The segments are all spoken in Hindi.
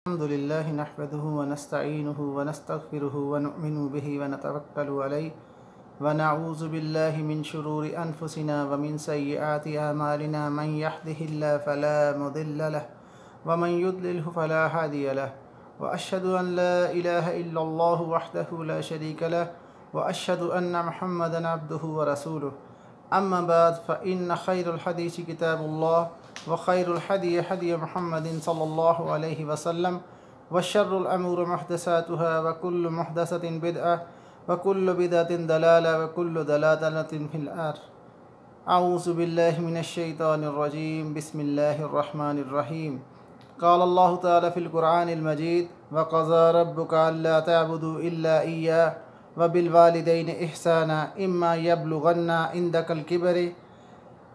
अल्हम्दुलिल्लाहि नहमदुहु व नस्तईनुहु व नस्तगफिरुहु व नुअमिनु बिहि व नतवक्कलु अलैहि व नऊज़ु बिल्लाहि मिन शुरूरि अनफुसिना व मिन सय्यिआति अमालिना मन यहदिहिल्लाहु फला मुदिल्ल लहु व मन युद्लिलहु फला हादिय लहु व अशहदु अन ला इलाहा इल्लल्लाहु वहदहु ला शरीक लहु व अशहदु अन्न मुहम्मदन अब्दुहु व रसूलुहु अम्मा बाद फ़इन्न खैरुल हदीस किताबुल्लाह व खैरुल हदी हदी मुहम्मदिन सल्लल्लाहु अलैहि वसल्लम व शर्रुल अमूरि मुहदसातुहा व कुल्लु मुहदसतिन बिदअह व कुल्लु बिदअतिन दलाला व कुल्लु दलालतिन फिल नार। अऊज़ु बिल्लाहि मिनश शैतानिर रजीम बिस्मिल्लाहिर रहमानिर रहीम। क़ाल अल्लाहु तआला फ़िल क़ुरआनिल मजीद व क़ज़ा रब्बुका अल्ला तअबुदू इल्ला इय्याहु व बिल वालिदैनि इहसाना इम्मा यब्लुगन्ना इंदकल किबरि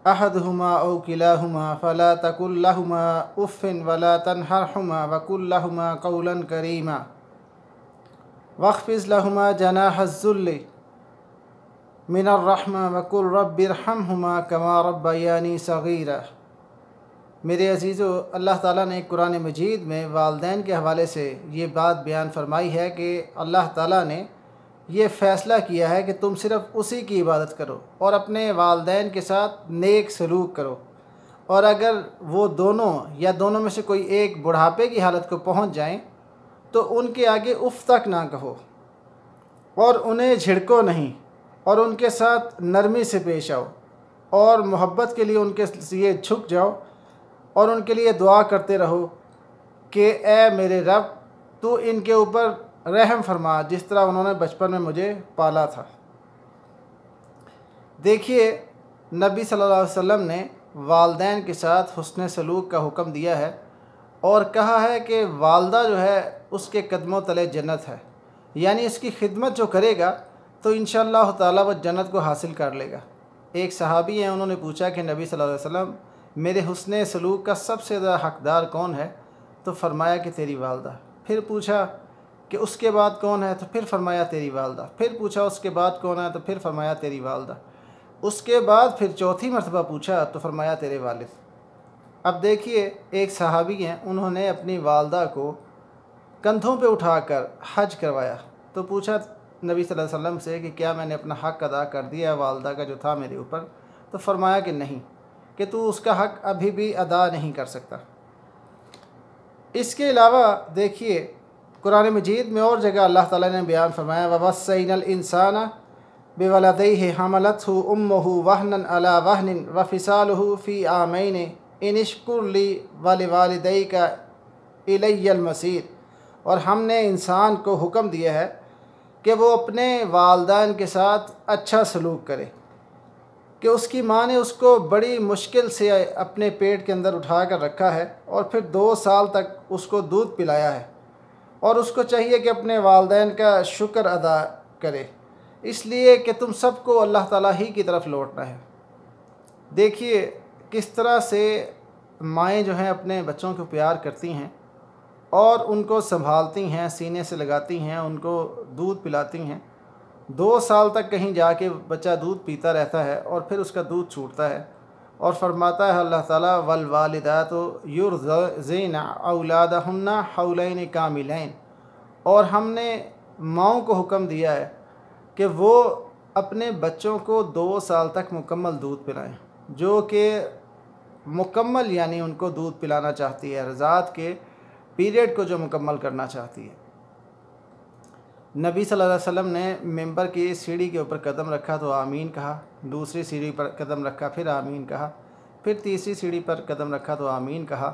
अहदुहुमा औ किलाहुमा फला तकुल लहुमा उफ़्फ़िन वला तनहरहुमा वकुल लहुमा क़ौलन करीमा वख़्फ़िज़ लहुमा जनाहज़्ज़ुल्लि मिनर रहमा वकुल रब्बिरहमहुमा कमा रब्बयानी सग़ीरा। मेरे अज़ीज़ों, अल्लाह ताला ने कुरान मजीद में वालिदैन के हवाले से ये बात बयान फरमाई है कि अल्लाह ताला ने ये फ़ैसला किया है कि तुम सिर्फ़ उसी की इबादत करो और अपने वालिदैन के साथ नेक सलूक करो, और अगर वो दोनों या दोनों में से कोई एक बुढ़ापे की हालत को पहुंच जाएं तो उनके आगे उफ़ तक ना कहो और उन्हें झिड़को नहीं, और उनके साथ नरमी से पेश आओ और मोहब्बत के लिए उनके लिए झुक जाओ और उनके लिए दुआ करते रहो कि ए मेरे रब, तू इनके ऊपर रहम फरमा जिस तरह उन्होंने बचपन में मुझे पाला था। देखिए, नबी सल्लल्लाहु अलैहि वसल्लम ने वालिदैन के साथ हुस्न सलूक का हुक्म दिया है और कहा है कि वालदा जो है उसके कदमों तले जन्नत है, यानी इसकी खिदमत जो करेगा तो इंशाअल्लाह ताला वह जन्नत को हासिल कर लेगा। एक सहाबी हैं, उन्होंने पूछा कि नबी सल्लल्लाहु अलैहि वसल्लम, मेरे हुस्न सलूक का सबसे ज़्यादा हक़दार कौन है? तो फरमाया कि तेरी वालदा। फिर पूछा कि उसके बाद कौन है? तो फिर फरमाया तेरी वालदा। फिर पूछा उसके बाद कौन है? तो फिर फरमाया तेरी वालदा। उसके बाद फिर चौथी मरतबा पूछा तो फरमाया तेरे वालिद। अब देखिए, एक सहाबी हैं, उन्होंने अपनी वालदा को कंधों पे उठाकर हज करवाया तो पूछा नबी सल्लल्लाहु अलैहि वसल्लम से कि क्या मैंने अपना हक़ अदा कर दिया वालदा का जो था मेरे ऊपर? तो फरमाया कि नहीं, कि तू उसका हक़ अभी भी अदा नहीं कर सकता। इसके अलावा देखिए, कुरान मजीद में और जगह अल्लाह ताला ने बयान फरमाया ववस्सैनल इंसाना बिवलदैहि हमलतहु उम्मुहु वहनन अला वहनिन व फिसालुहु फ़ी आमैन इन इश्कुर ली व लिवालिदैका इलैयल मसीर। और हमने इंसान को हुक्म दिया है कि वो अपने वालिदैन के साथ अच्छा सलूक करे, कि उसकी माँ ने उसको बड़ी मुश्किल से अपने पेट के अंदर उठा कर रखा है और फिर 2 साल तक उसको दूध पिलाया है, और उसको चाहिए कि अपने वालिदैन का शुक्र अदा करे, इसलिए कि तुम सबको अल्लाह ताला ही की तरफ लौटना है। देखिए किस तरह से माएँ जो हैं अपने बच्चों को प्यार करती हैं और उनको संभालती हैं, सीने से लगाती हैं, उनको दूध पिलाती हैं। 2 साल तक कहीं जाके बच्चा दूध पीता रहता है और फिर उसका दूध छूटता है, और फरमाता है अल्लाह ताला वल वालिदातु युरज़िना औलादहुन्ना हौलैन कामिलैन। और हमने माँओं को हुक्म दिया है कि वो अपने बच्चों को 2 साल तक मुकम्मल दूध पिलाएं, जो कि मुकम्मल यानी उनको दूध पिलाना चाहती है, रज़ात के पीरियड को जो मुकम्मल करना चाहती है। नबी सल्लल्लाहु अलैहि वसल्लम ने मिंबर की सीढ़ी के ऊपर कदम रखा तो आमीन कहा, दूसरी सीढ़ी पर कदम रखा फिर आमीन कहा, फिर तीसरी सीढ़ी पर कदम रखा तो आमीन कहा।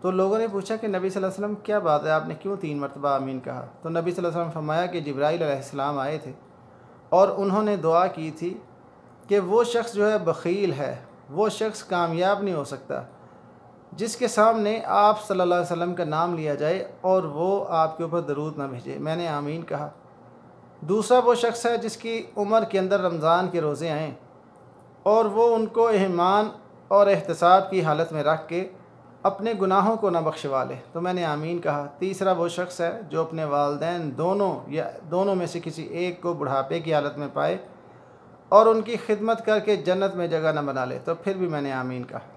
तो लोगों ने पूछा कि नबी सल्लल्लाहु अलैहि वसल्लम क्या बात है, आपने क्यों 3 मरतबा आमीन कहा? तो नबी सल्लल्लाहु अलैहि वसल्लम फरमाया कि जिब्राईल अलैहिस्सलाम आए थे और उन्होंने दुआ की थी कि वो शख्स जो है बख़ील है, वो शख्स कामयाब नहीं हो सकता जिसके सामने आप सल्लल्लाहु अलैहि वसल्लम का नाम लिया जाए और वो आपके ऊपर दरूद ना भेजे। मैंने आमीन कहा। दूसरा वो शख्स है जिसकी उम्र के अंदर रमज़ान के रोज़े आएँ और वो उनको ईमान और एहतिसाब की हालत में रख के अपने गुनाहों को ना बख्शवा ले, तो मैंने आमीन कहा। तीसरा वो शख्स है जो अपने वालिदैन दोनों या दोनों में से किसी एक को बुढ़ापे की हालत में पाए और उनकी खिदमत करके जन्नत में जगह न बना ले, तो फिर भी मैंने आमीन कहा।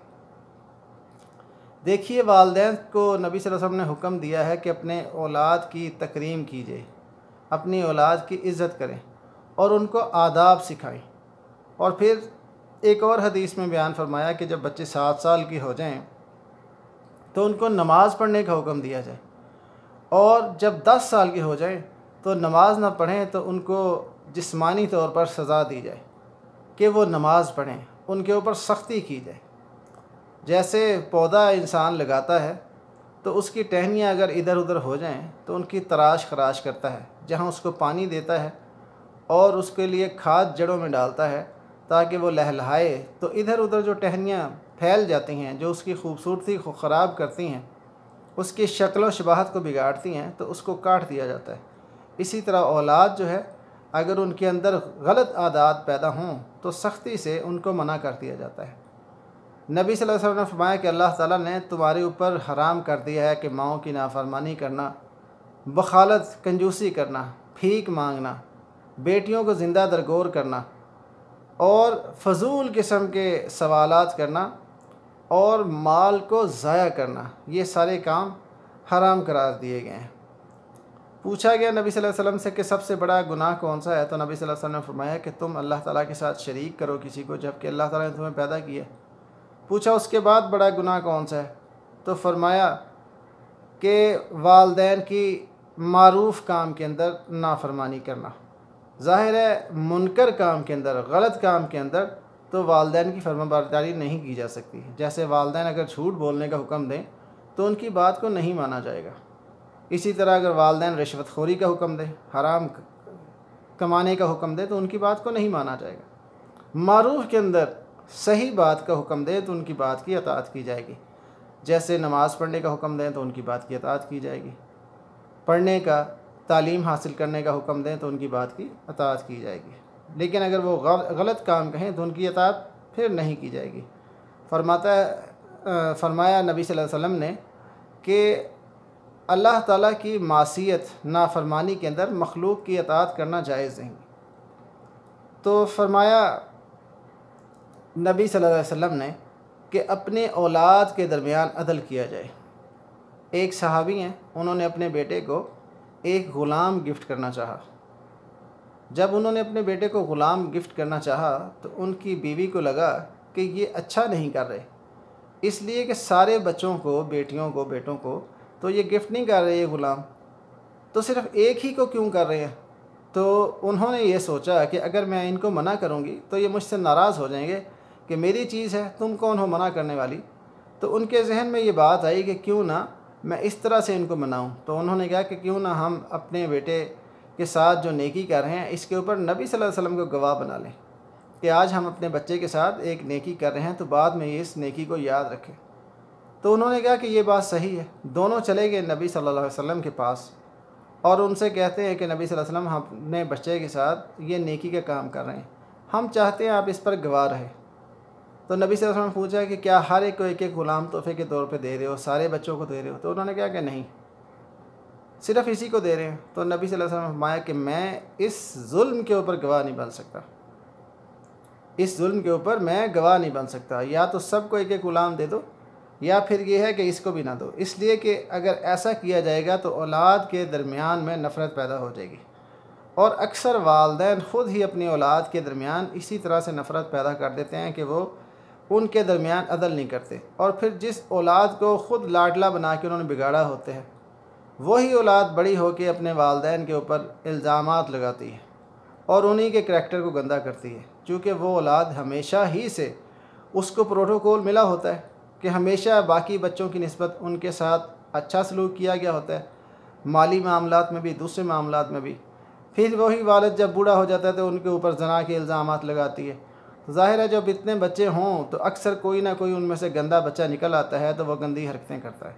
देखिए, वालिदैन को नबी सल्लल्लाहु अलैहि वसल्लम ने हुक्म दिया है कि अपने औलाद की तकरीम कीजिए, अपनी औलाद की इज़्ज़त करें और उनको आदाब सिखाएं। और फिर एक और हदीस में बयान फरमाया कि जब बच्चे 7 साल के हो जाएं तो उनको नमाज़ पढ़ने का हुक्म दिया जाए, और जब 10 साल के हो जाएं तो नमाज ना पढ़ें तो उनको जिस्मानी तौर पर सज़ा दी जाए कि वो नमाज़ पढ़ें, उनके ऊपर सख्ती की जाए। जैसे पौधा इंसान लगाता है तो उसकी टहनियाँ अगर इधर उधर हो जाएं तो उनकी तराश खराश करता है, जहाँ उसको पानी देता है और उसके लिए खाद जड़ों में डालता है ताकि वो लहलहाए, तो इधर उधर जो टहनियाँ फैल जाती हैं जो उसकी खूबसूरती को ख़राब करती हैं, उसकी शक्ल व शबाहत को बिगाड़ती हैं, तो उसको काट दिया जाता है। इसी तरह औलाद जो है, अगर उनके अंदर गलत आदत पैदा हों तो सख्ती से उनको मना कर दिया जाता है। नबी सल्लल्लाहु अलैहि वसल्लम ने फरमाया कि अल्लाह ताला ने तुम्हारे ऊपर हराम कर दिया है कि माओं की नाफरमानी करना, बखालत कंजूसी करना, भीख मांगना, बेटियों को ज़िंदा दरगोर करना और फजूल किस्म के सवालात करना और माल को ज़ाया करना, ये सारे काम हराम करार दिए गए हैं। पूछा गया नबी सल्लल्लाहु अलैहि वसल्लम से कि सबसे बड़ा गुनाह कौन सा है, तो नबी सल्लल्लाहु अलैहि वसल्लम ने फरमाया कि तुम अल्लाह ताला के साथ शरीक करो किसी को, जबकि अल्लाह ताला ने तुम्हें पैदा किया। पूछा उसके बाद बड़ा गुनाह कौन सा है, तो फरमाया कि वालिदैन की मारूफ़ काम के अंदर नाफरमानी करना। ज़ाहिर है मुनकर काम के अंदर, गलत काम के अंदर तो वालिदैन की फरमाबरदारी नहीं की जा सकती। जैसे वालिदैन अगर झूठ बोलने का हुक्म दें तो उनकी बात को नहीं माना जाएगा। इसी तरह अगर वालिदैन रिश्वतखोरी का हुक्म दें, हराम कमाने का हुक्म दें, तो उनकी बात को नहीं माना जाएगा। मारूफ़ के अंदर सही बात का हुक्म दें तो उनकी बात की अताअत की जाएगी। जैसे नमाज़ पढ़ने का हुक्म दें तो उनकी बात की अताअत की जाएगी, पढ़ने का, तालीम हासिल करने का हुक्म दें तो उनकी बात की अताअत की जाएगी। लेकिन अगर वो गलत काम कहें तो उनकी अताअत फिर नहीं की जाएगी। फरमाया नबी सल्लल्लाहु अलैहि वसल्लम ने कि अल्लाह ताला की मासियत, नाफरमानी के अंदर मखलूक की अताअत करना जायज़ नहीं। तो फरमाया नबी सल्लल्लाहु अलैहि वसल्लम ने कि अपने औलाद के दरमियान अदल किया जाए। एक सहाबी हैं, उन्होंने अपने बेटे को एक ग़ुलाम गिफ्ट करना चाहा। जब उन्होंने अपने बेटे को ग़ुलाम गिफ्ट करना चाहा तो उनकी बीवी को लगा कि ये अच्छा नहीं कर रहे, इसलिए कि सारे बच्चों को, बेटियों को, बेटों को तो ये गिफ्ट नहीं कर रहे ये ग़ुलाम, तो सिर्फ़ एक ही को क्यों कर रहे हैं। तो उन्होंने ये सोचा कि अगर मैं इनको मना करूँगी तो ये मुझसे नाराज़ हो जाएंगे कि मेरी चीज़ है, तुम कौन हो मना करने वाली। तो उनके जहन में ये बात आई कि क्यों ना मैं इस तरह से इनको मनाऊं। तो उन्होंने कहा कि क्यों ना हम अपने बेटे के साथ जो नेकी कर रहे हैं इसके ऊपर नबी सल्लल्लाहु अलैहि वसल्लम को गवाह बना लें कि आज हम अपने बच्चे के साथ एक नेकी कर रहे हैं, तो बाद में ये इस नेकी को याद रखें। तो उन्होंने कहा कि ये बात सही है। दोनों चले गए नबी सल्लल्लाहु अलैहि वसल्लम के पास और उनसे कहते हैं कि नबी सल्लल्लाहु अलैहि वसल्लम, हम अपने बच्चे के साथ ये नेकी का काम कर रहे हैं, हम चाहते हैं आप इस पर गवाह रहें। तो नबी सल्लल्लाहु अलैहि वसल्लम ने पूछा कि क्या हर एक को एक एक ग़ुलाम तोहफ़े के तौर पे दे रहे हो, सारे बच्चों को दे रहे हो। तो उन्होंने कहा कि नहीं, सिर्फ़ इसी को दे रहे हैं। तो नबी सल्लल्लाहु अलैहि वसल्लम ने फरमाया कि मैं इस जुल्म के ऊपर गवाह नहीं बन सकता, इस जुल्म के ऊपर मैं गवाह नहीं बन सकता। या तो सबको एक एक ग़ुलाम दे दो, या फिर ये है कि इसको भी ना दो। इसलिए कि अगर ऐसा किया जाएगा तो औलाद के दरमियान में नफ़रत पैदा हो जाएगी, और अक्सर वालिदैन ख़ुद ही अपनी औलाद के दरमियान इसी तरह से नफ़रत पैदा कर देते हैं कि वो उनके दरमियान अदल नहीं करते। और फिर जिस औलाद को ख़ुद लाडला बना के उन्होंने बिगाड़ा होते हैं, वही औलाद बड़ी होकर अपने वालिदैन के ऊपर इल्ज़ामात लगाती है और उन्हीं के करैक्टर को गंदा करती है, क्योंकि वो औलाद हमेशा ही से उसको प्रोटोकॉल मिला होता है कि हमेशा बाकी बच्चों की निस्बत उनके साथ अच्छा सलूक किया गया होता है, माली मामलात में भी, दूसरे मामलात में भी। फिर वही वालिद जब बूढ़ा हो जाता है तो उनके ऊपर ज़ना के इल्ज़ामात लगाती है। तो ज़ाहिर है जब इतने बच्चे हों तो अक्सर कोई ना कोई उनमें से गंदा बच्चा निकल आता है, तो वह गंदी हरकतें करता है।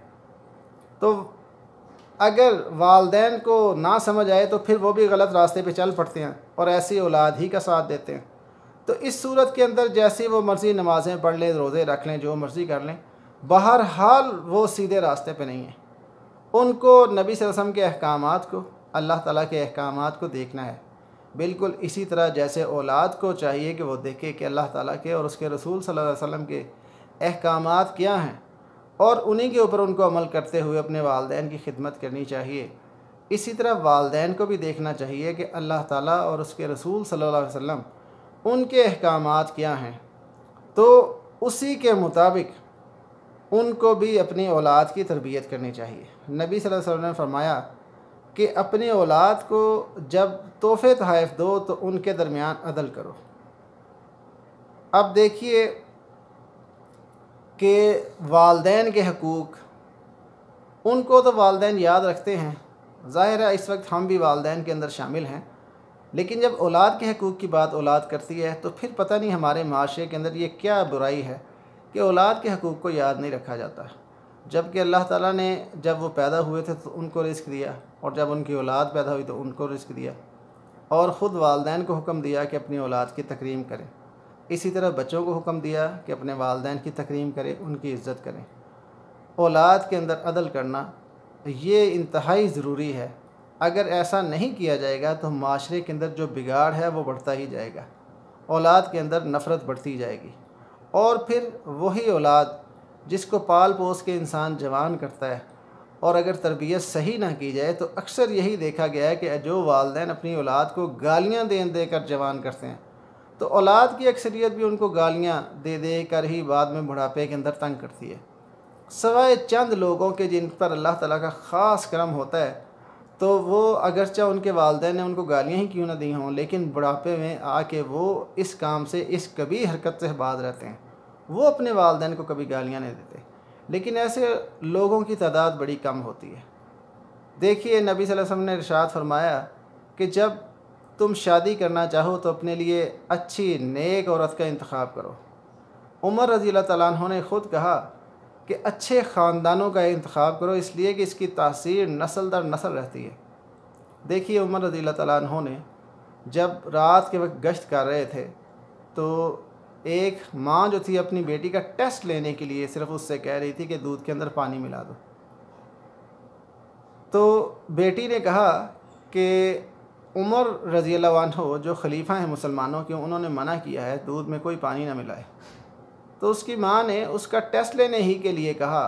तो अगर वालिदैन को ना समझ आए तो फिर वो भी गलत रास्ते पे चल पड़ते हैं और ऐसी औलाद ही का साथ देते हैं। तो इस सूरत के अंदर जैसी वो मर्ज़ी नमाज़ें पढ़ लें, रोज़े रख लें, जो मर्ज़ी कर लें, बहरहाल वो सीधे रास्ते पे नहीं हैं। उनको नबी सल्लल्लाहु अलैहि वसल्लम के अहकामात को, अल्लाह ताला के अहकामात को देखना है। बिल्कुल इसी तरह जैसे औलाद को चाहिए कि वो देखे कि अल्लाह ताला के और उसके रसूल सल्लल्लाहु अलैहि वसल्लम के अहकामात क्या हैं, और उन्हीं के ऊपर उनको अमल करते हुए अपने वालदैन की खिदमत करनी चाहिए। इसी तरह वालदैन को भी देखना चाहिए कि अल्लाह ताला और उसके रसूल सल्लल्लाहु अलैहि वसल्लम उनके अहकामात क्या हैं, तो उसी के मुताबिक उनको भी अपनी औलाद की तरबियत करनी चाहिए। नबी सल्लल्लाहु अलैहि वसल्लम ने फरमाया कि अपनी औलाद को जब तोहफ़े तोहफ़ दो तो उनके दरमियान अदल करो। अब देखिए कि वालदैन के हकूक़, उनको तो वालदैन याद रखते हैं, ज़ाहिर है इस वक्त हम भी वालदैन के अंदर शामिल हैं, लेकिन जब औलाद के हकूक़ की बात औलाद करती है तो फिर पता नहीं हमारे माशरे के अंदर ये क्या बुराई है कि औलाद के हकूक़ को याद नहीं रखा जाता। जबकि अल्लाह ताला ने जब वो पैदा हुए थे तो उनको रिज़्क़ दिया, और जब उनकी औलाद पैदा हुई तो उनको रिज़्क़ दिया, और ख़ुद वालदैन को हुक्म दिया कि अपनी औलाद की तकरीम करें। इसी तरह बच्चों को हुक्म दिया कि अपने वालदैन की तकरीम करें, उनकी इज़्ज़त करें। औलाद के अंदर अदल करना ये इंतहाई ज़रूरी है। अगर ऐसा नहीं किया जाएगा तो माशरे के अंदर जो बिगाड़ है वो बढ़ता ही जाएगा, औलाद के अंदर नफ़रत बढ़ती जाएगी, और फिर वही औलाद जिसको पाल पोस के इंसान जवान करता है, और अगर तरबियत सही ना की जाए तो अक्सर यही देखा गया है कि जो वालदैन अपनी औलाद को गालियाँ दे कर जवान करते हैं, तो औलाद की अक्सरियत भी उनको गालियाँ दे कर ही बाद में बुढ़ापे के अंदर तंग करती है। सवाए चंद लोगों के जिन पर अल्लाह ताला का ख़ास करम होता है, तो वो अगरचे उनके वालदैन ने उनको गालियाँ ही क्यों ना दी हों, लेकिन बुढ़ापे में आके वो इस काम से, इस कभी हरकत से बाज रहते हैं, वो अपने वालदैन को कभी गालियाँ नहीं देते। लेकिन ऐसे लोगों की तादाद बड़ी कम होती है। देखिए नबी सल्लल्लाहु अलैहि वसल्लम ने इरशाद फरमाया कि जब तुम शादी करना चाहो तो अपने लिए अच्छी नेक औरत का इंतखाब करो। उमर रज़ियल्लाहु तआला अन्हु ने ख़ुद कहा कि अच्छे ख़ानदानों का इंतखाब करो, इसलिए कि इसकी तासीर नस्ल दर नस्ल रहती है। देखिए उमर रज़ियल्लाहु तआला अन्हु ने जब रात के वक्त गश्त कर रहे थे तो एक माँ जो थी अपनी बेटी का टेस्ट लेने के लिए सिर्फ उससे कह रही थी कि दूध के अंदर पानी मिला दो। तो बेटी ने कहा कि उमर रज़ियल्लाहु अन्हु जो खलीफा हैं मुसलमानों के, उन्होंने मना किया है दूध में कोई पानी ना मिलाए। तो उसकी माँ ने उसका टेस्ट लेने ही के लिए कहा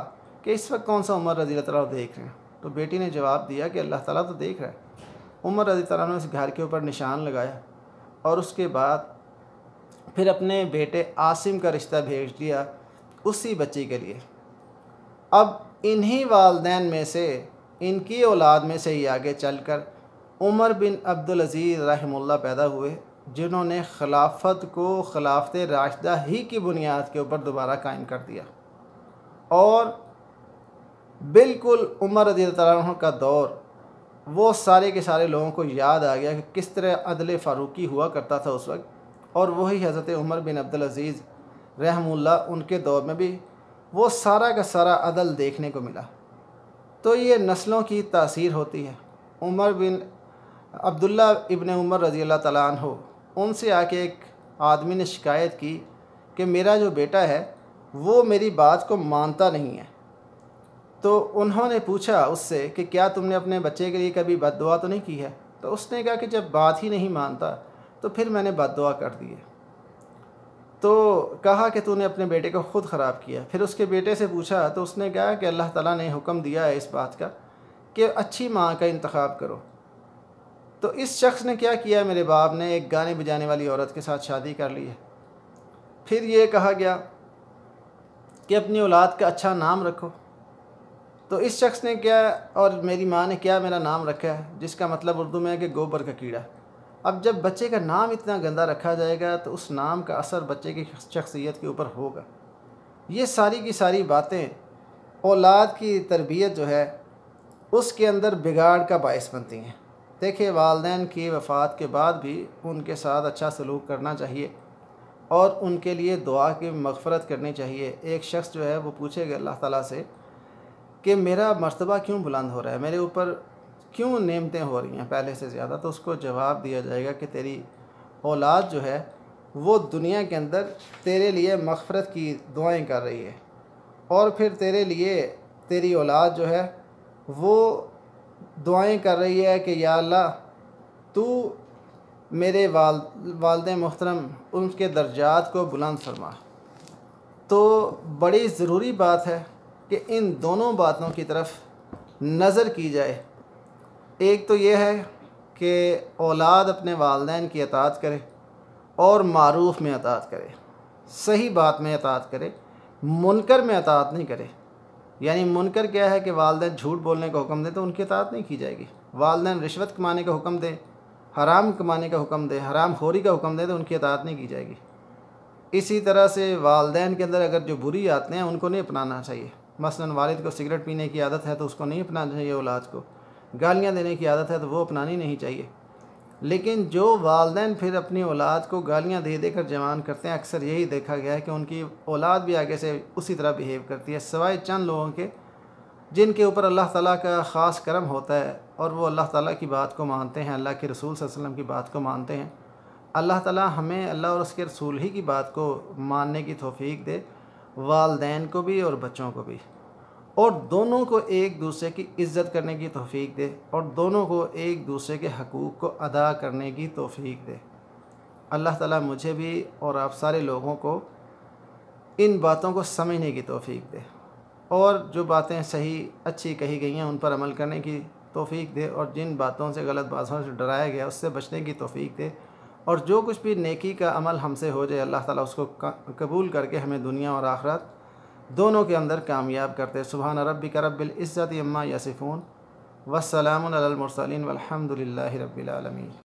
कि इस वक्त कौन सा उमर रज़ियल्लाहु तआला देख रहे हैं। तो बेटी ने जवाब दिया कि अल्लाह ताला तो देख रहा है। उमर रज़ियल्लाहु तआला ने उस घर के ऊपर निशान लगाया, और उसके बाद फिर अपने बेटे आसिम का रिश्ता भेज दिया उसी बच्ची के लिए। अब इन्हीं वालदैन में से, इनकी औलाद में से ही आगे चलकर उमर बिन अब्दुल अज़ीज़ रहमुल्लाह पैदा हुए, जिन्होंने खिलाफत को खिलाफत राशिदा ही की बुनियाद के ऊपर दोबारा कायम कर दिया। और बिल्कुल उमर रज़ियल्लाहु अन्हु का दौर वो सारे के सारे लोगों को याद आ गया कि किस तरह अदल फ़ारूकी हुआ करता था उस वक्त, और वही हज़रत उमर बिन अब्दुल अज़ीज़ रहमुल्लाह उनके दौर में भी वो सारा का सारा अदल देखने को मिला। तो ये नस्लों की तासीर होती है। उमर बिन अब्दुल्ला इब्न उमर रज़ियल्लाहु तआला अन्हु, उनसे आके एक आदमी ने शिकायत की कि मेरा जो बेटा है वो मेरी बात को मानता नहीं है। तो उन्होंने पूछा उससे कि क्या तुमने अपने बच्चे के लिए कभी बद्दुआ तो नहीं की है। तो उसने कहा कि जब बात ही नहीं मानता तो फिर मैंने बद्दुआ कर दी है। तो कहा कि तूने अपने बेटे को ख़ुद ख़राब किया। फिर उसके बेटे से पूछा तो उसने कहा कि अल्लाह ताला ने हुक्म दिया है इस बात का कि अच्छी माँ का इंतखाब करो। तो इस शख्स ने क्या किया, मेरे बाप ने एक गाने बजाने वाली औरत के साथ शादी कर ली है। फिर ये कहा गया कि अपनी औलाद का अच्छा नाम रखो। तो इस शख्स ने क्या, और मेरी माँ ने क्या मेरा नाम रखा है, जिसका मतलब उर्दू में है कि गोबर का कीड़ा। अब जब बच्चे का नाम इतना गंदा रखा जाएगा तो उस नाम का असर बच्चे की शख्सियत के ऊपर होगा। ये सारी की सारी बातें औलाद की तरबियत जो है उसके अंदर बिगाड़ का बायस बनती हैं। देखिए वालदैन की वफ़ात के बाद भी उनके साथ अच्छा सलूक करना चाहिए और उनके लिए दुआ की मग़फ़रत करनी चाहिए। एक शख्स जो है वो पूछेगा अल्लाह ताला से कि मेरा मर्तबा क्यों बुलंद हो रहा है, मेरे ऊपर क्यों नेमतें हो रही हैं पहले से ज़्यादा, तो उसको जवाब दिया जाएगा कि तेरी औलाद जो है वो दुनिया के अंदर तेरे लिए मग़फ़रत की दुआएं कर रही है, और फिर तेरे लिए तेरी औलाद जो है वो दुआएं कर रही है कि या अल्लाह तू मेरे वालिद मोहतरम उनके दर्जात को बुलंद फरमा। तो बड़ी ज़रूरी बात है कि इन दोनों बातों की तरफ नज़र की जाए। एक तो ये है कि औलाद अपने वालिदैन की अताअत करे और मारूफ़ में अताअत करे, सही बात में अताअत करे, मुनकर में अताअत नहीं करे। यानी मुनकर क्या है कि वालिदैन झूठ बोलने का हुक्म दें तो उनकी अताअत नहीं की जाएगी। वालिदैन रिश्वत कमाने का हुक्म दें, हराम कमाने का हुक्म दें, हराम खोरी का हुक्म दें तो उनकी अताअत नहीं की जाएगी। इसी तरह से वालिदैन के अंदर अगर जो बुरी आदतें हैं उनको नहीं अपनाना चाहिए। मसलन वालिद को सिगरेट पीने की आदत है तो उसको नहीं अपनाना चाहिए औलाद को। गालियाँ देने की आदत है तो वो अपनानी नहीं चाहिए। लेकिन जो वालिदैन फिर अपनी औलाद को गालियाँ दे देकर जवान करते हैं, अक्सर यही देखा गया है कि उनकी औलाद भी आगे से उसी तरह बिहेव करती है, सिवाय चंद लोगों के जिनके ऊपर अल्लाह ताला का ख़ास करम होता है और वो अल्लाह ताला की बात को मानते हैं, अल्लाह के रसूल सल्लल्लाहु अलैहि वसल्लम की बात को मानते हैं। अल्लाह ताला हमें अल्लाह और उसके रसूल ही की बात को मानने की तौफीक दे, वालिदैन को भी और बच्चों को भी, और दोनों को एक दूसरे की इज़्ज़त करने की तौफीक दे और दोनों को एक दूसरे के हकूक़ को अदा करने की तौफीक दे। अल्लाह ताला मुझे भी और आप सारे लोगों को इन बातों को समझने की तौफीक दे और जो बातें सही अच्छी कही गई हैं उन पर अमल करने की तौफीक दे, और जिन बातों से गलत बातों से डराया गया उससे बचने की तौफीक दे, और जो कुछ भी नेकी का अमल हमसे हो जाए अल्लाह ताला उसको कबूल करके हमें दुनिया और आखिरत दोनों के अंदर कामयाब करते। सुभान रब्बिका रब्बिल इज़्ज़ति अम्मा यसिफून वस्सलामुन अलल मुरसलीन वल्हम्दुलिल्लाहि रब्बिल आलमीन।